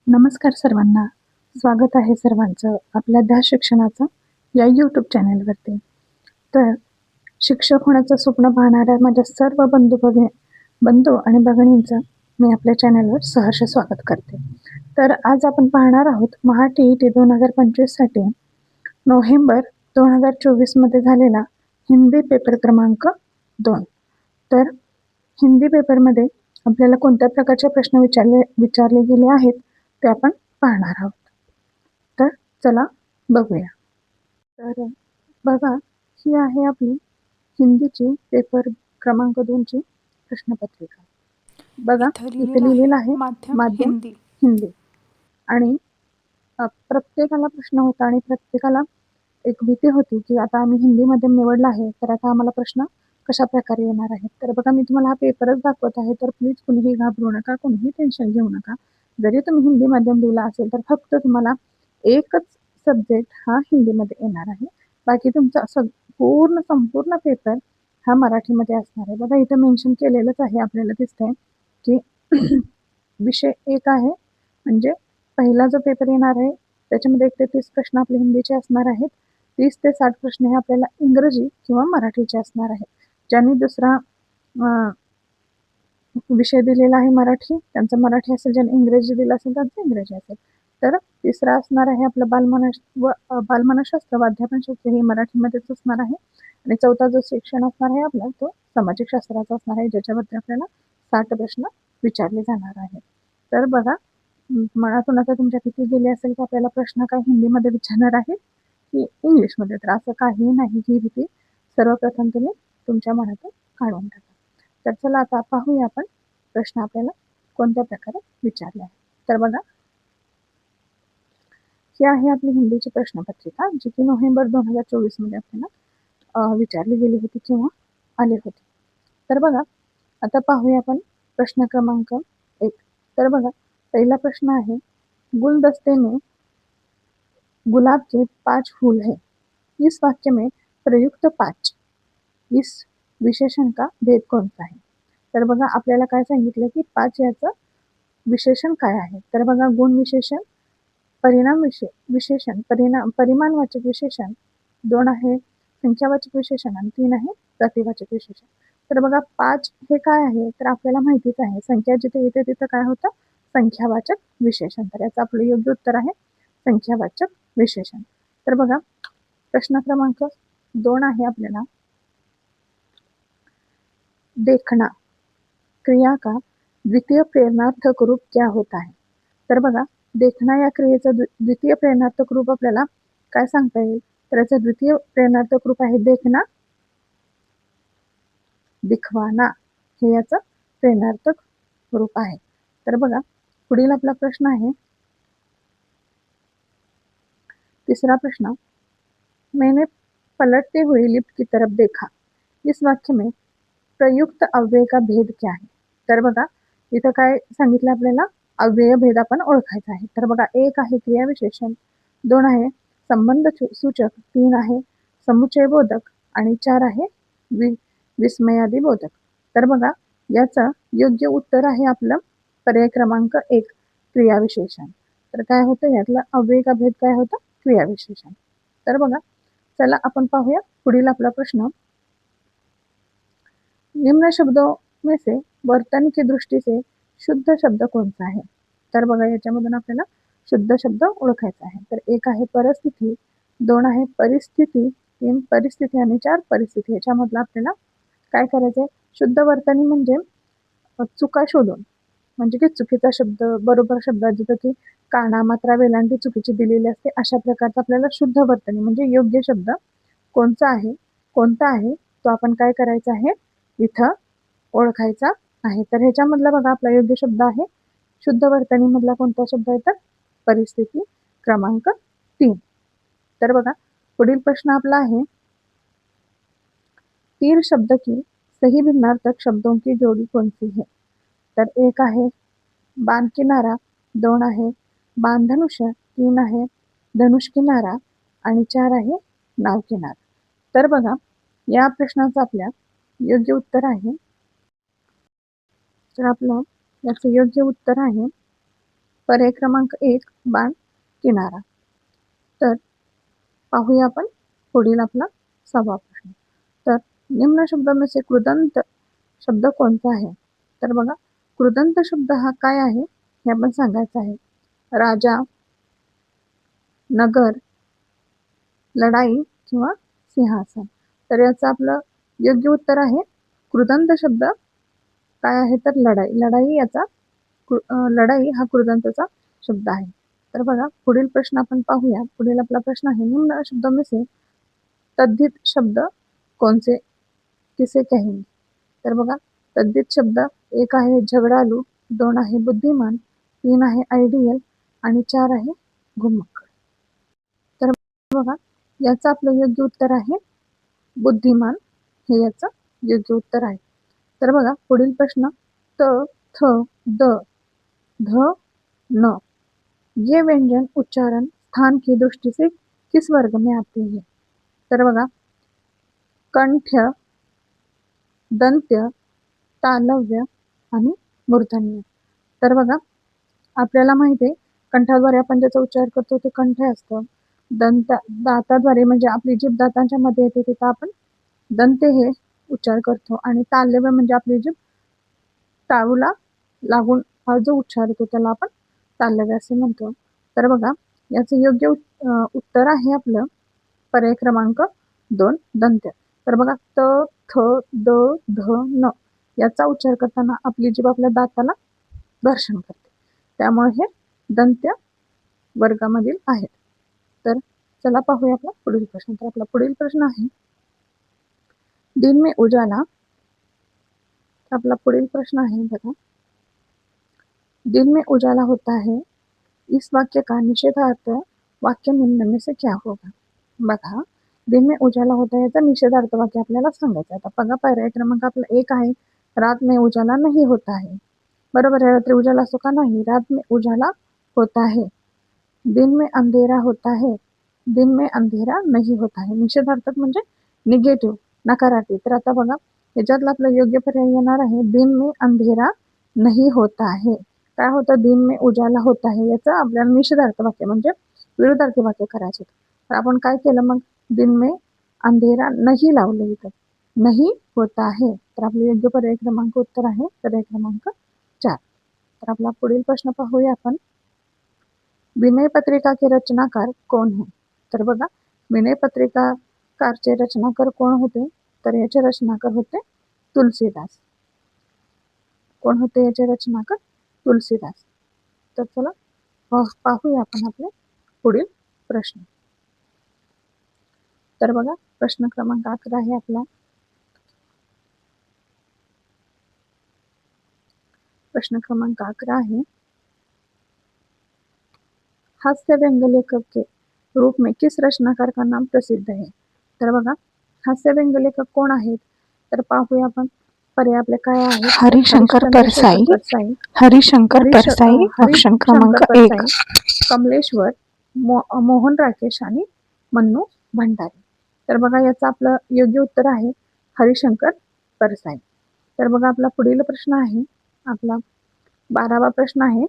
नमस्कार सर्वांना. स्वागत आहे सर्वांचं आपल्या ध्यास शिक्षणाचं या यूट्यूब चॅनलवरती. तर शिक्षक होण्याचं स्वप्न पाहणाऱ्या माझ्या सर्व बंधू आणि भगिनींचं मी आपल्या चॅनलवर सहर्ष स्वागत करते. तर आज आपण पाहणार आहोत महा-TET 2025साठी नोव्हेंबर 2024 मध्ये झालेला हिंदी पेपर क्रमांक 2. तर हिंदी पेपरमध्ये आपल्याला कोणत्या प्रकारचे प्रश्न विचारले गेले आहेत ते आपण पाहणार आहोत. तर चला बघूया. तर बघा, ही आहे आपली हिंदीची पेपर क्रमांक 2ची प्रश्नपत्रिका. बघा, इथे लिहिलेलं आहे माध्यम हिंदी. आणि प्रत्येकाला प्रश्न होता आणि प्रत्येकाला एक भीती होती की आता आम्ही हिंदी माध्यम निवडला आहे, तर आता आम्हाला प्रश्न कशा प्रकारे येणार आहेत. तर बघा, मी तुम्हाला हा पेपरच दाखवत आहे, तर प्लीज कुणीही घाबरू नका, कोणीही टेन्शन घेऊ नका. जरी तुम्ही हिंदी माध्यम दिला असेल तर फक्त तुम्हाला एकच सब्जेक्ट हा हिंदीमध्ये येणार आहे. बाकी तुमचा संपूर्ण पेपर हा मराठीमध्ये असणार आहे. बघा, इथं मेन्शन केलेलंच आहे, आपल्याला दिसतंय की विषय एक आहे, म्हणजे पहिला जो पेपर येणार आहे त्याच्यामध्ये 1 ते 30 प्रश्न आपले हिंदीचे असणार आहेत. 30 ते 60 प्रश्न हे आपल्याला इंग्रजी किंवा मराठीचे असणार आहेत. ज्यांनी दुसरा विषय दिलेला आहे मराठी, त्यांचं मराठी असेल, ज्यांनी इंग्रजी दिलं असेल त्यांचं इंग्रजी असेल. तर तिसरा असणार आहे आपलं बालमानसशास्त्र व अध्यापनशास्त्र, हे मराठीमध्येच असणार आहे. आणि चौथा जो सेक्शन असणार आहे आपला, तो सामाजिक शास्त्राचा असणार आहे, ज्याच्यावरती आपल्याला 60 प्रश्न विचारले जाणार आहेत. तर बघा, मनातून आता तुमच्या किती गेले असेल की आपल्याला प्रश्न काय हिंदीमध्ये विचारणार आहे की इंग्लिशमध्ये. तर असं काही नाही, ही भीती सर्वप्रथम तुम्ही तुमच्या मनातून काढून टाका. तर चला आता पाहूया आपण प्रश्न आपल्याला कोणत्या प्रकारे विचारले आहे. तर बघा, ही आहे आपली हिंदीची प्रश्नपत्रिका, जी की नोव्हेंबर 2024 मध्ये आपल्याला विचारली गेली होती किंवा आले होते. तर बघा, आता पाहूया आपण प्रश्न क्रमांक 1. तर बघा, पहिला प्रश्न आहे, गुलदस्ते में गुलाब के 5 फूल है, इस वाक्य में प्रयुक्त 5 इस विशेषण का भेद कोणता आहे. तर बघा, आपल्याला काय सांगितलं की 5 याचं विशेषण काय आहे. तर बघा, गुण विशेषण, परिणाम विशेषण, परिमाणवाचक विशेषण, 2 आहे संख्यावाचक विशेषण आणि 3 आहे जातीवाचक विशेषण. तर बघा, 5 हे काय आहे तर आपल्याला माहितीच आहे, संख्या जिथे येते तिथं काय होतं, संख्यावाचक विशेषण. तर याचं आपलं योग्य उत्तर आहे संख्यावाचक विशेषण. तर बघा, प्रश्न क्रमांक 2 आहे आपल्याला, देखना क्रिया का द्वितीय प्रेरणार्थक रूप क्या होता है. तर बघा, देखना या क्रियेचं द्वितीय प्रेरणार्थक रूप आपल्याला काय सांगता येईल. तर याचं द्वितीय प्रेरणार्थक रूप आहे देखना, दिखवाना, हे याचं प्रेरणार्थक रूप आहे. तर बघा, पुढील आपला प्रश्न आहे तीसरा प्रश्न, मैंने पलटते हुए लिफ्ट की तरफ देखा, इस वाक्य में प्रयुक्त अव्यय का भेद क्या है. तर बघा, इथं काय सांगितलं आपल्याला, अव्यय भेद आपण ओळखायचा आहे. तर बघा, 1 आहे क्रियाविशेषण, 2 आहे संबंध सूचक, 3 आहे समुच्चय बोधक आणि 4 आहे विस्मयादी बोधक. तर बघा, याचं योग्य उत्तर आहे आपलं पर्याय क्रमांक 1 क्रियाविशेषण. तर काय होतं, यातला अव्यय का भेद काय होतं, क्रियाविशेषण. तर बघा, चला आपण पाहूया पुढील आपला प्रश्न, निम्न शब्दों में से वर्तन की दृष्टि से शुद्ध शब्द कोणता आहे. तर बघा, याच्यामधून आपल्याला शुद्ध शब्द ओळखायचा आहे. तर 1 आहे परिस्थिती, 2 आहे परिस्थिती, 3 परिस्थिती आणि 4 परिस्थिती. याच्यामधलं आपल्याला काय करायचंय, शुद्ध वर्तनी म्हणजे चुका शोधून, म्हणजे की चुकीचा शब्द, बरोबर शब्द, जिथं की काना, मात्रा, वेलांटी चुकीची दिलेली असते, अशा प्रकारचा आपल्याला शुद्ध वर्तनी म्हणजे योग्य शब्द कोणता आहे तो आपण काय करायचा आहे, इथं ओळखायचा आहे. तर ह्याच्यामधला बघा, आपला योग्य शब्द आहे शुद्ध वर्तनी मधला कोणता शब्द आहे, तर परिस्थिती क्रमांक 3. तर बघा, पुढील प्रश्न आपला आहे, तीर शब्द की सही भिन्नार्थक शब्दों की जोड़ी कौन सी है. तर 1 आहे बाण किनारा, 2 आहे बाणधनुष्य, 3 आहे धनुष किनारा आणि 4 आहे नाव किनारा. तर बघा, या प्रश्नाचं आपल्या योग्य उत्तर आहे, तर आपलं याचं योग्य उत्तर आहे पर्याय क्रमांक 1 बाण किनारा. तर पाहूया आपण पुढील आपला 6वा प्रश्न. तर निम्न शब्द में से कृदंत शब्द कोणता आहे? तर बघा, कृदंत शब्द हा काय आहे हे आपण सांगायचं आहे. राजा, नगर, लढाई किंवा सिंहासन. तर याचं आपलं योग्य उत्तर आहे कृदंत शब्द काय आहे तर लढाई. लढाई हा कृदंतचा शब्द आहे. तर बघा पुढील प्रश्न आपण पाहूया. पुढील आपला प्रश्न आहे, निम्न शब्द में से तद्धित शब्द कोणचे किसे कहेंगे? तर बघा, तद्धित शब्द 1 आहे झगडालू, 2 आहे बुद्धिमान, 3 आहे आयडियल आणि 4 आहे घुमक्कड. तर बघा, याचं आपलं योग्य उत्तर आहे बुद्धिमान, हे याचं योग्य उत्तर आहे. तर बघा पुढील प्रश्न, त, थ, द, ध, न ये व्यंजन उच्चारण स्थान की दृष्टि से किस वर्ग में आते हैं? तर बघा, कंठ्य, दंत्य, तालव्य आणि मूर्धन्य. तर बघा, आपल्याला माहिती आहे कंठाद्वारे आपण ज्याचा उच्चार करतो ते कंठ असतं. दाताद्वारे म्हणजे आपली जीभ दातांच्या मध्ये येते तिथं आपण दंते हे उच्चार करतो आणि तालव्य म्हणजे आपली जीभ टाळूला लागून हा जो उच्चार येतो त्याला आपण तालव्य असे म्हणतो. तर बघा, याचं योग्य उत्तर आहे आपलं पर्याय क्रमांक 2 दंत्य. तर बघा, त, थ, द, ध, न याचा उच्चार करताना आपली जीभ आपल्या दाताला घर्षण करते, त्यामुळे हे दंत्य वर्गामधील आहेत. तर चला पाहूया आपला पुढील प्रश्न. तर आपला पुढील प्रश्न आहे, दिन में उजाला. आपला पुढील प्रश्न आहे बघा, दिन में उजाला होता है इस वाक्य का निषेधार्थ वाक्य निम्न में से क्या होगा? बघा, दिन में उजाला होता है याचा निषेधार्थ वाक्य आपल्याला सांगायचं आहे. आता बघा, पर्याय क्रमांक आपला 1 आहे रात में उजाला नहीं होता है. बरोबर आहे, रात्री उजाला असतो का? नाही. रात में उजाला होता है. दिन में अंधेरा होता है. दिन में अंधेरा नहीं होता है. निषेधार्थक म्हणजे निगेटिव्ह, नकारात्मक. तर आता बघा, याच्यातला आपला योग्य पर्याय येणार आहे दिन में अंधेरा नहीं होता है. काय होतं? दिन में उजाला होता है याचं आपल्याला निषेधार्थ वाक्य म्हणजे विरुद्धार्थी वाक्य करायचं होतं. तर आपण काय केलं मग? दिन में अंधेरा नहीं लावलं इथं, नहीं होता है. तर आपलं योग्य पर्याय क्रमांक उत्तर आहे पर्याय क्रमांक 4. तर आपला पुढील प्रश्न पाहूया आपण, विनय पत्रिका के रचनाकार कोण है? तर बघा, विनय पत्रिकाकारचे रचनाकार कोण होते? तर याचे रचनाकार होते तुलसीदास. कोण होते याचे रचनाकार? तुलसीदास. तर चला पाहूया आपण आपले पुढील प्रश्न. तर बघा, प्रश्न क्रमांक 11 आहे आपला. प्रश्न क्रमांक 11 आहे, हास्य व्यंग लेखक के रूप में किस रचनाकार का नाम प्रसिद्ध है? तर बघा, हास्य व्यंग लेखक कोण आहेत? तर पाहूया आपण. पर्याय आपले काय आहे? हरिशंकर परसाई, हरिशंकर परसाई, ऑप्शन क्रमांक 1. कमलेश्वर, मोहन राकेश आणि मन्नू भंडारी. तर बघा, याचं आपलं योग्य उत्तर आहे हरिशंकर परसाई. तर बघा, आपला पुढील प्रश्न आहे आपला 12वा प्रश्न आहे,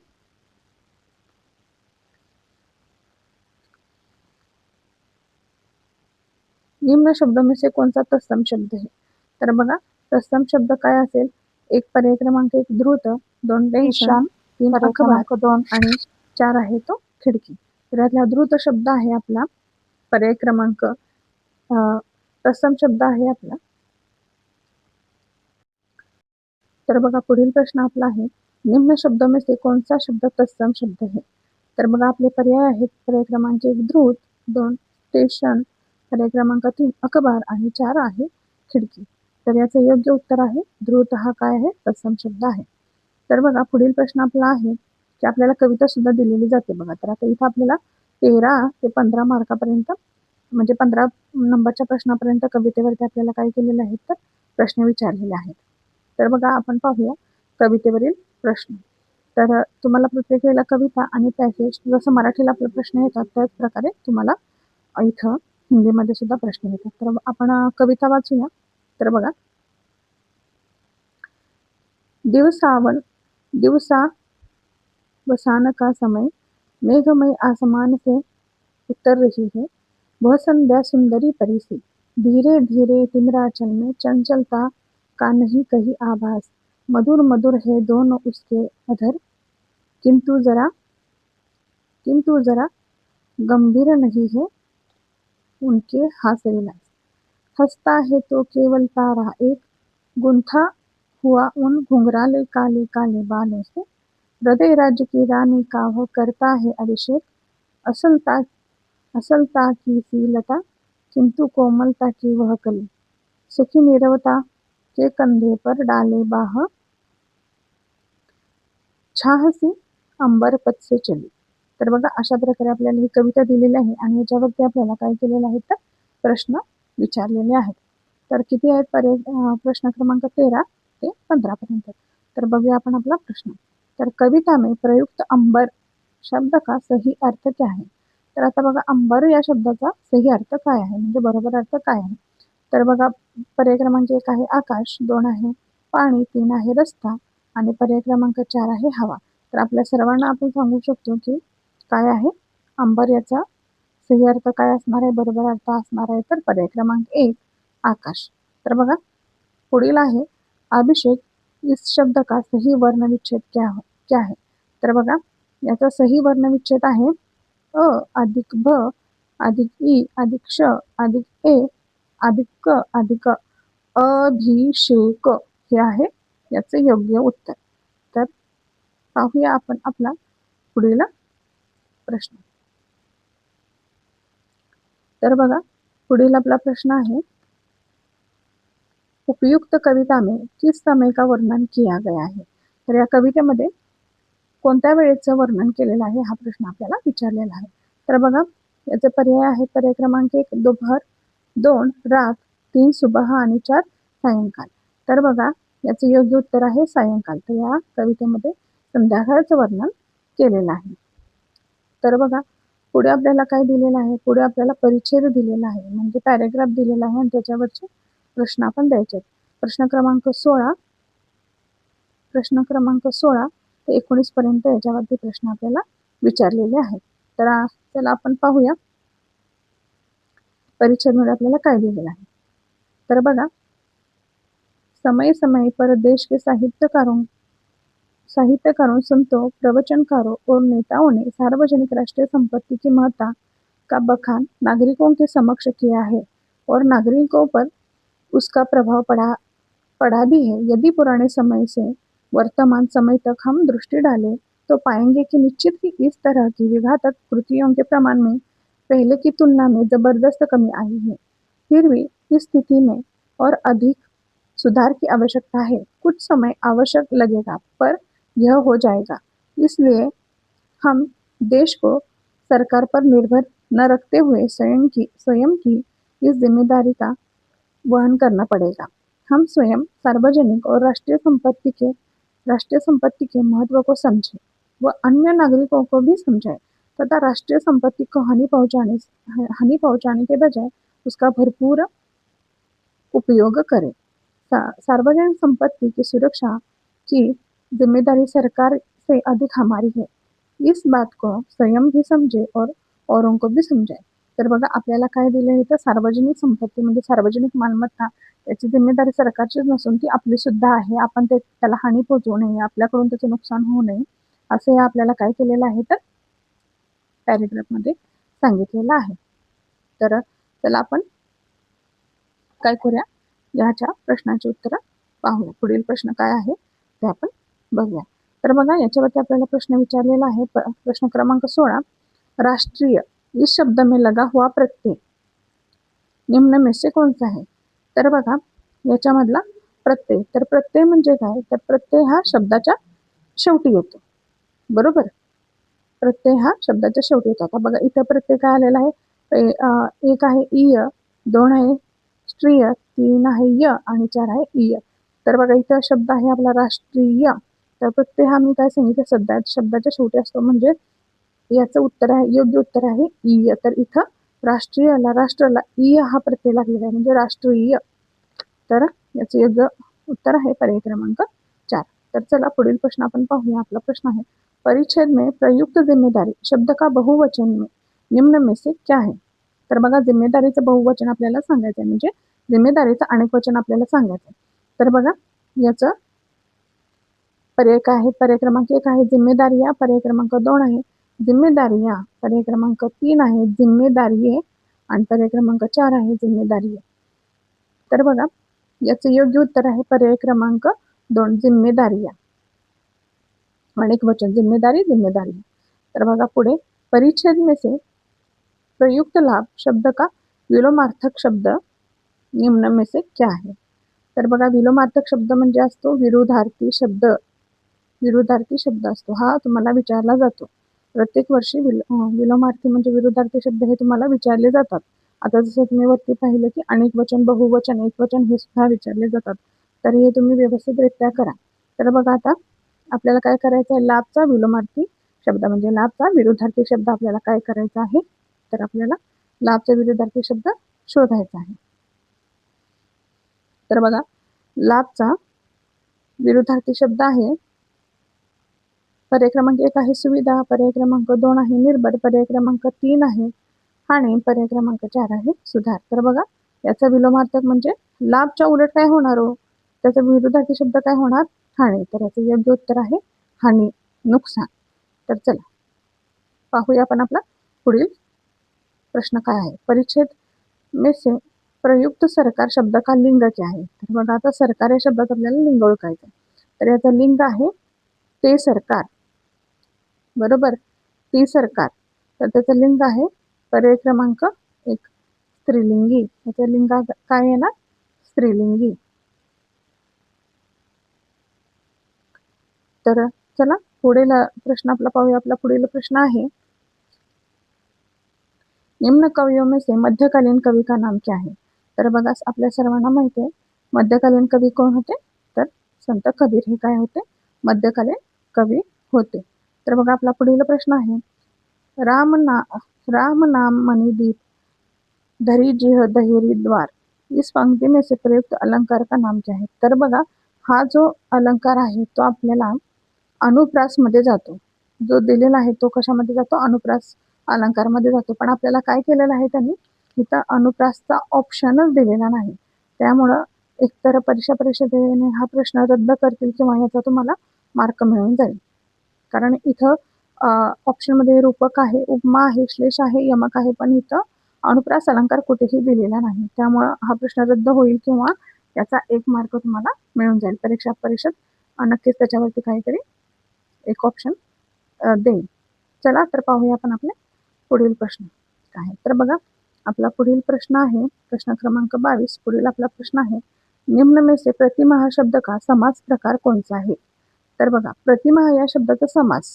निम्न शब्द में से कौन सा तत्सम शब्द है? तर बघा, तत्सम शब्द काय असेल? 1 पर्याय क्रमांक 1 द्रुत, 2 टेन्शन, 3 अखबार 2 आणि 4 आहे तो खिडकी. तर यातला द्रुत शब्द आहे आपला पर्याय क्रमांक, तत्सम शब्द आहे आपला. तर बघा, पुढील प्रश्न आपला आहे, निम्न शब्द में से कौन सा शब्द तत्सम शब्द है? तर बघा, आपले पर्याय आहेत पर्याय क्रमांक 1 द्रुत, 2 स्टेशन, पर्याय क्रमांक 3 अखबार आणि 4 आहे खिडकी. तर याचं योग्य उत्तर आहे द्रुत हा काय आहे? तत्सम शब्द आहे. तर बघा, पुढील प्रश्न आपला आहे की आपल्याला कविता सुद्धा दिलेली जाते बघा. तर आता इथं आपल्याला 13 ते 15 मार्कापर्यंत म्हणजे 15 नंबरच्या प्रश्नापर्यंत कवितेवरती आपल्याला काय केलेलं आहे तर प्रश्न विचारलेले आहेत. तर बघा, आपण पाहूया कवितेवरील प्रश्न. तर तुम्हाला प्रत्येक वेळेला कविता आणि पॅसेज जसं मराठीला आपले प्रश्न येतात त्याच प्रकारे तुम्हाला इथं हिंदीमध्ये सुद्धा प्रश्न येतात. तर आपण कविता वाचूया. तर बघा, दिवसा वसान का समय, मेघमय आसमान से उतर रही है वह संध्या सुंदरी परिसी। धीरे धीरे तिमिराचल में चंचलता का नहीं कहीं आभास, मधुर मधुर है दोनों उसके अधर, किंतु जरा गंभीर नहीं है उनके हास्य विलास। हंसता है तो केवल तारा एक, गुंथा हुआ उन घुंघराले काले काले बालों से। हृदय राज्य की रानी का वह करता है अभिषेक, असलता असलता की सी लता, किंतु कोमलता की वह कली। सुखी नीरवता के कंधे पर डाले बाह, छाहसी अंबरपथ से चली. तर बघा अशा प्रकारे आपल्याला ही कविता दिलेली आहे आणि याच्यावरती आपल्याला काय केलेलं आहे तर प्रश्न विचारलेले आहेत. तर किती आहेत प्रश्न क्रमांक 13 ते 15 पर्यंत. तर बघूया आपण आपला प्रश्न. तर कविता में प्रयुक्त अंबर शब्द का सही अर्थ क्या है. तर आता बघा अंबर या शब्दाचा सही अर्थ काय आहे म्हणजे बरोबर अर्थ काय आहे. तर बघा पर्याय क्रमांक 1 आहे आकाश, 2 आहे पाणी, 3 आहे रस्ता आणि पर्याय क्रमांक 4 आहे हवा. तर आपल्या सर्वांना आपण सांगू शकतो की काय आहे अंबर याचा सही अर्थ काय असणार आहे, बरोबर अर्थ असणार आहे तर पर्याय क्रमांक 1 आकाश. तर बघा पुढील आहे अभिषेक, इस शब्द का सही वर्ण विच्छेद क्या है. तर बघा याचा सही वर्ण विच्छेद आहे अ अधिक भ अधिक ई अधिक श अधिक ए अधिक क अधिक अभिषेक हे आहे याचे योग्य उत्तर. तर पाहूया आपण आपला पुढील प्रश्न. तर बघा पुढील आपला प्रश्न आहे उपयुक्त कविता में किस समय का वर्णन किया गया है. तर या कवितेमध्ये कोणत्या वेळेचं वर्णन केलेलं आहे हा प्रश्न आपल्याला विचारलेला आहे. तर बघा याचे पर्याय आहेत पर्याय क्रमांक 1 दोपहर, 2 रात, 3 सुबह आणि 4 सायंकाळ. तर बघा याचे योग्य उत्तर आहे सायंकाळ. तर या कवितेमध्ये संध्याकाळचं वर्णन केलेलं आहे. तर बघा पुढे आपल्याला काय दिलेलं आहे, पुढे आपल्याला परिच्छेद दिलेला आहे म्हणजे पॅरेग्राफ दिलेला आहे आणि त्याच्यावरचे प्रश्न आपण द्यायचे. प्रश्न क्रमांक 16 ते 19 पर्यंत याच्यावरती प्रश्न आपल्याला विचारलेले आहेत. तर चला आपण पाहूया परिच्छेदमध्ये आपल्याला काय दिलेलं आहे. तर बघा समय समय पर देश के साहित्यकारों, संतों, प्रवचनकारों और नेताओं ने सार्वजनिक राष्ट्रीय संपत्ति की महत्ता का बखान नागरिकों के समक्ष किया है और नागरिकों पर उसका प्रभाव पड़ा भी है. यदि पुराने समय से वर्तमान समय तक हम दृष्टि डालें तो पाएंगे कि निश्चित ही इस तरह की विघातक कृतियों के प्रमाण में पहले की तुलना में जबरदस्त कमी आई है. फिर भी इस स्थिति में और अधिक सुधार की आवश्यकता है. कुछ समय आवश्यक लगेगा पर यह हो जाएगा. इसलिए हम देश को सरकार पर निर्भर न रखते हुए स्वयं की इस जिम्मेदारी का वहन करना पड़ेगा. हम स्वयं सार्वजनिक और राष्ट्रीय संपत्ति के महत्व को समझें व अन्य नागरिकों को भी समझाएं तथा राष्ट्रीय संपत्ति को हानि पहुंचाने के बजाय उसका भरपूर उपयोग करें. सार्वजनिक संपत्ति की सुरक्षा की जिम्मेदारी सरकार से अधिक हमारी है. इस बात को स्वयं भी समझे और औरों को भी समजाए. तर बघा आपल्याला काय दिले आहे तर सार्वजनिक संपत्ती म्हणजे सार्वजनिक मालमत्ता याची जिम्मेदारी सरकारचीच नसून ती आपली सुद्धा आहे. आपण त्याला हानी पोहोचवू नये, आपल्याकडून त्याचं नुकसान होऊ नये असं आपल्याला काय केलेलं आहे तर पॅरेग्राफमध्ये सांगितलेलं आहे. तर चला आपण काय करूया याच्या प्रश्नाची उत्तरं पाहूया. पुढील प्रश्न काय आहे ते आपण बघूया. तर बघा याच्यावरती आपल्याला प्रश्न विचारलेला आहे प्रश्न क्रमांक 16 राष्ट्रीय इस शब्द में लगा हुआ प्रत्यय निम्न में से कौन सा है. तर बघा याच्यामधला प्रत्यय, तर प्रत्यय म्हणजे काय तर प्रत्यय हा शब्दाच्या शेवटी येतो. बरोबर, प्रत्यय हा शब्दाच्या शेवटी येतो. आता बघा इथं प्रत्यय काय आलेला आहे, 1 आहे इय, 2 आहे श्रीय, 3 आहे य आणि 4 आहे इय. तर बघा इथं शब्द आहे आपला राष्ट्रीय. तर प्रत्यय हा मी काय सांगितलं शब्दाच्या शेवटी असतो म्हणजे याचं उत्तर आहे योग्य उत्तर आहे इय. तर इथं राष्ट्राला इय हा प्रत्यय लागलेला आहे म्हणजे राष्ट्रीय. तर याचं योग्य उत्तर आहे पर्याय क्रमांक 4. तर चला पुढील प्रश्न आपण पाहूया. आपला प्रश्न आहे परिच्छेद में प्रयुक्त जिम्मेदारी शब्द का बहुवचन में निम्न में से क्या है? तर बघा, जिम्मेदारीचं बहुवचन आपल्याला सांगायचं आहे, म्हणजे जिम्मेदारीचं अनेक वचन आपल्याला सांगायचं आहे. तर बघा, याचं पर्याय काय आहे? पर्याय क्रमांक 1 आहे जिम्मेदारियां, पर्याय क्रमांक 2 आहे जिम्मेदारियां, पर्याय क्रमांक 3 आहे जिम्मेदारिये आणि पर्याय क्रमांक 4 आहे जिम्मेदारिये. तर बघा, याचं योग्य उत्तर आहे पर्याय क्रमांक 2 जिम्मेदारियां. अनेक वचन जिम्मेदारी जिम्मेदारी. तर बघा पुढे, परिच्छेद में से प्रयुक्त लाभ शब्द का विलोमार्थक शब्द निम्न में से क्या है? तर बघा, विलोमार्थक शब्द म्हणजे असतो विरुद्धार्थी शब्द. विरुद्धार्थी शब्द असतो हा तुम्हाला विचारला जातो प्रत्येक वर्षी. विलोमार्थी म्हणजे विरुद्धार्थी शब्द हे तुम्हाला विचारले जातात. आता जसं तुम्ही वरती पाहिलं की अनेक वचन, बहुवचन, एकवचन हे सुद्धा विचारले जातात. तर हे तुम्ही व्यवस्थितरित्या करा. तर बघा, आता आपल्याला काय करायचं आहे? लाभचा विलोमार्थी शब्द म्हणजे लाभचा विरुद्धार्थी शब्द आपल्याला काय करायचा आहे? तर आपल्याला लाभचा विरुद्धार्थी शब्द शोधायचा आहे. तर बघा, लाभचा विरुद्धार्थी शब्द आहे पर्याय क्रमांक 1 आहे सुविधा, पर्याय क्रमांक 2 आहे निर्भर, पर्याय क्रमांक 3 आहे हानी, पर्याय क्रमांक 4 आहे सुधार. तर बघा, याचा विलोमार्थक म्हणजे लाभच्या उलट काय होणार हो? त्याचा विरुद्धार्थी शब्द काय होणार? हानी. तर याचं योग्य उत्तर आहे हानी, नुकसान. तर चला पाहूया आपण आपला पुढील प्रश्न काय आहे. परिच्छेद में से प्रयुक्त सरकार शब्द का लिंग क्या आहे? तर बघा, आता सरकार या शब्दात आपल्याला लिंग ओळखायचं आहे. तर याचं लिंग आहे ते सरकार, बरोबर, ती सरकार. तर त्याचं लिंग आहे पर्याय क्रमांक 1 स्त्रीलिंगी. याचं लिंग काय आहे ना? स्त्रीलिंगी. तर चला पुढील प्रश्न आपला पाहूया. आपला पुढील प्रश्न आहे, निम्न कवियों में से मध्यकालीन कवी का नाम क्या है? तर बघा, आपल्या सर्वांना माहिती आहे मध्यकालीन कवी कोण होते? तर संत कबीर हे काय होते? मध्यकालीन कवी होते. तर बघा, आपला पुढील प्रश्न आहे, राम नाम मणिदीप धरी जिह दहेरी द्वार, इस पंक्ति में से प्रयुक्त अलंकार का नाम क्या है? तर बघा, हा जो अलंकार आहे तो आपल्याला अनुप्रास मध्ये जातो. जो दिलेला आहे तो कशामध्ये जातो? अनुप्रास अलंकार मध्ये जातो. पण आपल्याला काय केलेलं आहे त्यांनी? इथं अनुप्रासचा ऑप्शनच दिलेला नाही. त्यामुळं एकतर परिषदेने हा प्रश्न रद्द करतील किंवा याचा तुम्हाला मार्क मिळून जाईल. कारण इथं ऑप्शनमध्ये रूपक आहे, उपमा आहे, श्लेष आहे, यमक आहे, पण इथं अनुप्रास अलंकार कुठेही दिलेला नाही. त्यामुळं हा प्रश्न रद्द होईल किंवा याचा 1 मार्क तुम्हाला मिळून जाईल. परिषद नक्कीच त्याच्यावरती काहीतरी एक ऑप्शन देईल. चला तर पाहूया आपण आपले पुढील प्रश्न काय आहे. तर बघा, आपला पुढील प्रश्न आहे प्रश्न क्रमांक 22. पुढील आपला प्रश्न आहे, निम्न में से प्रतिमा हा शब्द का समास प्रकार कोणता आहे? तर बघा, प्रतिमा या शब्दाचा समास.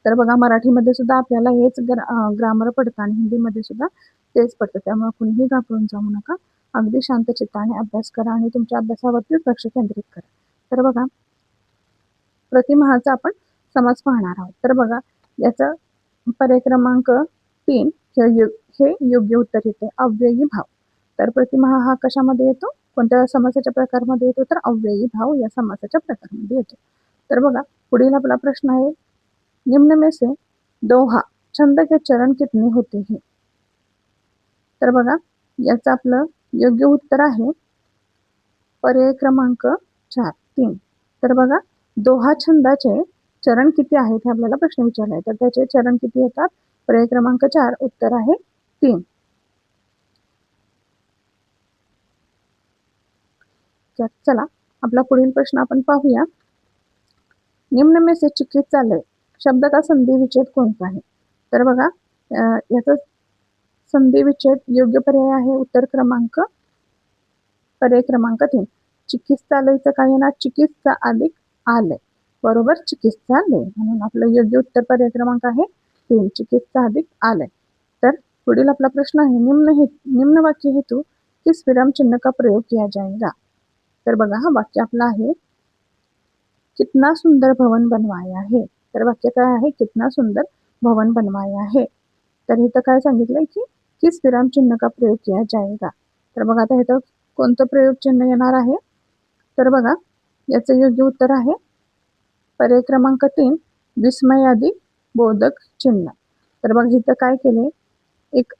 तर बघा, मराठीमध्ये सुद्धा आपल्याला हेच ग्रामर पडतं आणि हिंदीमध्ये सुद्धा तेच पडतं. त्यामुळे कुणीही घाबरून जाऊ नका. अगदी शांत चित्ताने अभ्यास करा आणि तुमच्या अभ्यासावरतीच लक्ष केंद्रित करा. तर बघा, प्रतिमाहाचा आपण समास पाहणार आहोत. तर बघा, याचा पर्याय क्रमांक 3 हे योग्य उत्तर येते अव्ययी भाव. तर प्रतिमा हा कशामध्ये येतो? कोणत्या समासाच्या प्रकारमध्ये येतो? तर अव्ययी भाव या समासाच्या प्रकारामध्ये येतो. तर बघा, पुढील आपला प्रश्न आहे, निम्न में से दोहा छंद के चरण कितने होते हैं? तर बघा, याचं आपलं योग्य उत्तर आहे पर्याय क्रमांक 3. तर बघा, दोहा छंदाचे चरण किती आहेत हे आपल्याला प्रश्न विचारला आहे. तर त्याचे चरण किती येतात? पर्याय क्रमांक 4, उत्तर आहे 3. चला आपला पुढील प्रश्न आपण पाहूया, निम्न में से चिकित्सालय शब्द का संधी विच्छेद कोणता आहे? तर बघा, याचा संधी विच्छेद योग्य पर्याय आहे उत्तर क्रमांक पर्याय क्रमांक 3. चिकित्सालयचं काय येणार? चिकित्सा अधिक आलय, बरोबर, चिकित्सालय. म्हणून आपलं योग्य उत्तर पर्याय क्रमांक आहे 3, चिकित्सा अधिक आलय. तर पुढील आपला प्रश्न आहे, निम्न वाक्य हेतु किस विराम चिन्ह का प्रयोग किया जाएगा? तर बघा, हा वाक्य आपला आहे, कितना सुंदर भवन बनवाया है. तर वाक्य काय आहे? कितना सुंदर भवन बनवाया है. तर इथं काय सांगितलंय की किस विराम चिन्ह का प्रयोग किया जाएगा. तर बघा, आता इथं कोणतं प्रयोग चिन्ह येणार आहे? तर बघा, याचं योग्य उत्तर आहे पर्याय क्रमांक 3, विस्मयादी बोधक चिन्ह. तर बघ इथं काय केले, एक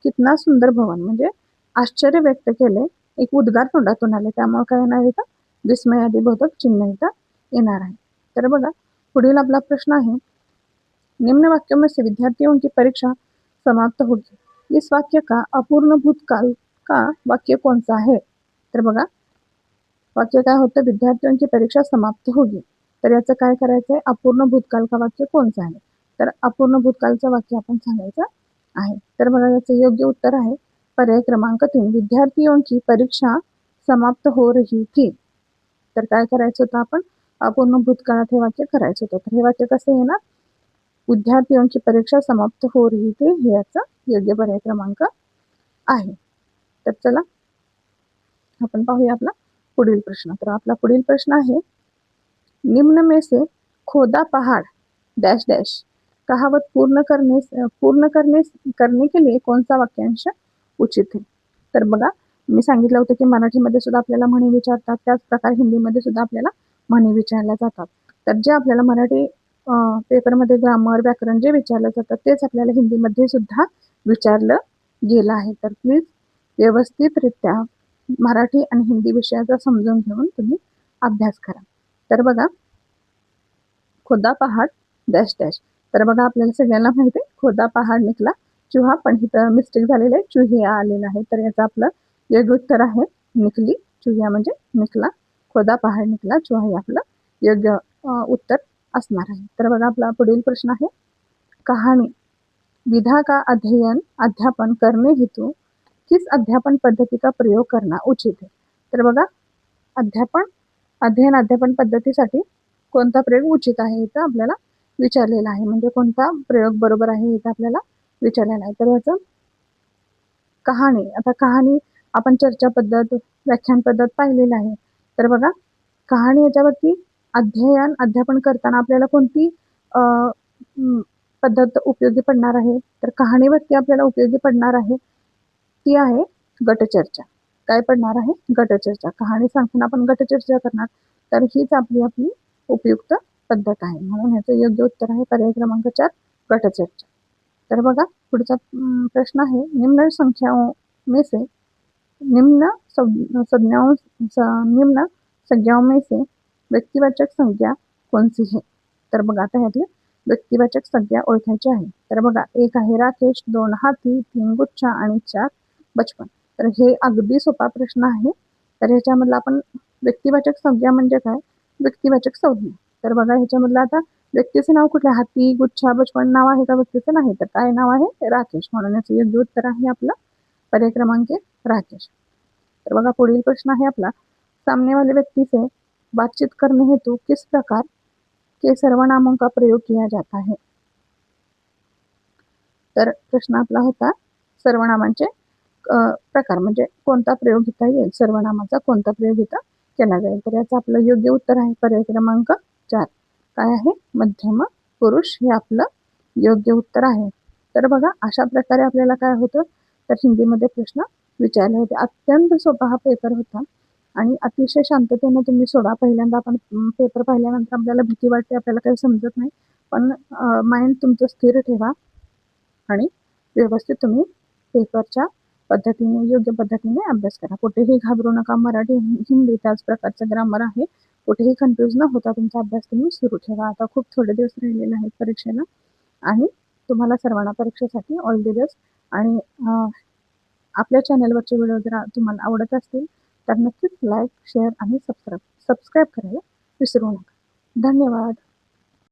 कितना सुंदर भवन म्हणजे आश्चर्य व्यक्त केले, एक उद्गार तोंडातून आले, त्यामुळे काय येणार इथं विस्मयादी बोधक चिन्ह इथं येणार आहे. तर बघा पुढील आपला प्रश्न आहे, निम्न वाक्यों में से विद्यार्थियों की परीक्षा समाप्त होगी, इस वाक्य का अपूर्ण भूतकाल का वाक्य कौन सा है? तर बघा वाक्य काय होतं, विद्यार्थियों की परीक्षा समाप्त होगी. तर याचं काय करायचं आहे, अपूर्ण भूतकाल का वाक्य कोणचं आहे? तर अपूर्ण भूतकालचं वाक्य आपण सांगायचं आहे. तर बघा याचं योग्य उत्तर आहे पर्याय क्रमांक 3, विद्यार्थियों की परीक्षा समाप्त हो रही थी. तर काय करायचं होतं आपण, अपूर्ण भूतकाळात हे वाक्य करायचं होतं. तर हे वाक्य कसं येणार, विद्यार्थियों की परीक्षा समाप्त हो रही थी, हे याचा योग्य पर्याय क्रमांक आहे. तर चला आपण पाहूया आपला पुढील प्रश्न. तर आपला पुढील प्रश्न आहे, निम्न में से खोदा पहाड़ डैश डैश कहावत करने के लिए कौन सा वाक्यांश उचित है? तर बघा मी सांगितलं होतं की मराठीमध्ये सुद्धा आपल्याला म्हणी विचारतात, त्याच प्रकारे हिंदीमध्ये सुद्धा आपल्याला म्हणी विचारल्या जातात. तर जे आपल्याला मराठी पेपरमध्ये ग्रामर व्याकरण जे विचारलं जातं तेच आपल्याला हिंदीमध्ये सुद्धा विचारलं गेलं आहे. तर प्लीज व्यवस्थितरित्या मराठी आणि हिंदी विषयाचा समजून घेऊन तुम्ही अभ्यास करा. तर बघा खोदा पहाड डॅश डॅश. तर बघा आपल्याला सगळ्यांना माहिती आहे खोदा पहाड निकला चुहा, पण इथं मिस्टेक झालेलं आहे, चुहिया आलेलं आहे. तर याचं आपलं योग्य उत्तर आहे निकली, चुहिया म्हणजे निकला, खोदा पहाड निकला चुहा हे आपलं योग्य उत्तर असणार आहे. तर बघा आपला पुढील प्रश्न आहे, कहाणी विधा का अध्यापन करने हेतु किस अध्यापन पद्धति का प्रयोग करना उचित है? तर बघा अध्ययन पद्धतीसाठी कोणता प्रयोग उचित आहे इथं आपल्याला विचारलेला आहे, म्हणजे कोणता प्रयोग बरोबर आहे इथं आपल्याला विचारलेला आहे. तर याचं कहाणी, आता कहाणी आपण चर्चा पद्धत व्याख्यान पद्धत पाहिलेलं आहे. तर बघा कहाणी याच्यावरती अध्यापन करताना आपल्याला कोणती पद्धत उपयोगी पडणार आहे? तर कहाणीवरती आपल्याला उपयोगी पडणार आहे ती आहे गटचर्चा. काय पडणार आहे? गटचर्चा. कहाणी सांगताना आपण गटचर्चा करणार, तर हीच आपली उपयुक्त पद्धत आहे. म्हणून ह्याचं योग्य उत्तर आहे पर्याय क्रमांक 4 गटचर्चा. तर बघा पुढचा प्रश्न आहे, निम्न संज्ञाओं में से व्यक्तिवाचक संज्ञा कौन सी है? तर बघा आता ह्यातले व्यक्तिवाचक संज्ञा ओळखायची आहे. तर बघा 1 आहे राकेश, 2 हाती, 3 गुच्छा आणि 4 बचपन. तर हे अगदी सोपा प्रश्न आहे. तर ह्याच्यामधला आपण व्यक्तिवाचक संज्ञा म्हणजे काय, व्यक्तिवाचक संज्ञा. तर बघा ह्याच्यामधलं आता व्यक्तीचं नाव कुठलं, हाती, गुच्छा, बचपन नाव आहे का व्यक्तीचं? नाही. तर काय नाव आहे? राकेश. म्हणून याचं योग्य उत्तर आहे आपलं पर्याय क्रमांक राकेश. तर बघा पुढील प्रश्न आहे आपला, सामने वाले व्यक्ती से बातचीत करने हेतु किस प्रकार के सर्वनामों का प्रयोग किया जाता है? तर प्रश्न आपला होता सर्वनामांचे प्रकार म्हणजे कोणता प्रयोग घेता येईल, सर्वनामाचा कोणता प्रयोग इथं केला जाईल? तर याचं आपलं योग्य उत्तर आहे पर्याय क्रमांक 4. काय आहे? मध्यम पुरुष हे आपलं योग्य उत्तर आहे. तर बघा अशा प्रकारे आपल्याला काय होतं, तर हिंदीमध्ये प्रश्न विचारले होते. अत्यंत सोपा हा पेपर होता आणि अतिशय शांततेने तुम्ही सोडा. पहिल्यांदा आपण पेपर पाहिल्यानंतर आपल्याला भीती वाटते, आपल्याला काही समजत नाही, पण माइंड तुमचं स्थिर ठेवा आणि व्यवस्थित तुम्ही पेपरच्या पद्धतीने योग्य पद्धतीने अभ्यास करा. कुठेही घाबरू नका. मराठी हिंदी त्याच प्रकारचं ग्रामर आहे. कुठेही कन्फ्यूज न होता तुमचा अभ्यास तुम्ही सुरू ठेवा. आता खूप थोडे दिवस राहिलेले आहेत परीक्षेला आणि तुम्हाला सर्वांना परीक्षेसाठी ऑल द बेस्ट. आणि आपल्या चॅनलवरचे व्हिडिओ जर तुम्हाला आवडत असतील तर नक्कीच लाईक, शेअर आणि सबस्क्राईब करायला विसरू नका. धन्यवाद.